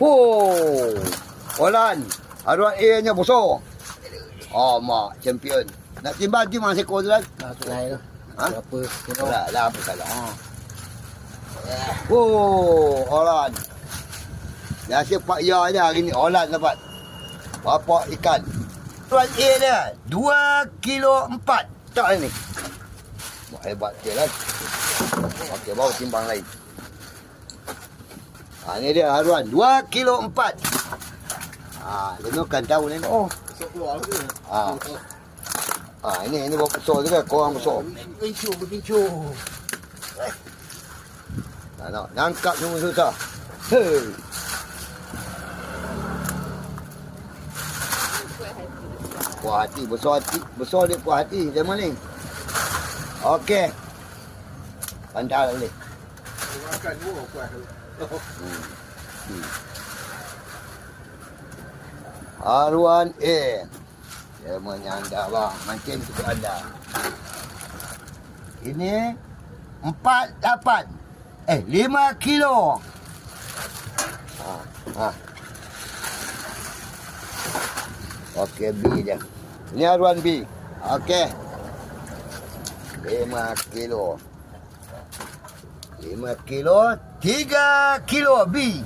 Oh, Olan. Arwah A-nya bosor. Oh, mak. Champion. Nak timbang tu mana sekor tu kan? Tu lain tu. Ha? Berapa? Lah, apa salah. Oh, Olan. Nasi Pak Ya je hari ni. Olan dapat. Berapa ikan? Tuan A dia. 2 kilo 4. Tak ni. Wah, hebat dia kan. Okey, bawa timbang lain. Ha, ni dia haruan. 2 kilo 4. Ha, dia kan tahu ni. Oh. Ha. Ha, ini bawa besar juga. Korang besar. Berkincur. Nak nangkap semua susah. Hei. Puas hati, besar dia puas hati, dia maling. Okey. Pandai boleh. Makan dua puas. Haruan A. Dia menyandar bang, mancing cukup anda. Ini 5 kilo. Ha. Okey, B je. Ini haruan B. Okey. 5 kilo. 5 kilo, 3 kilo B.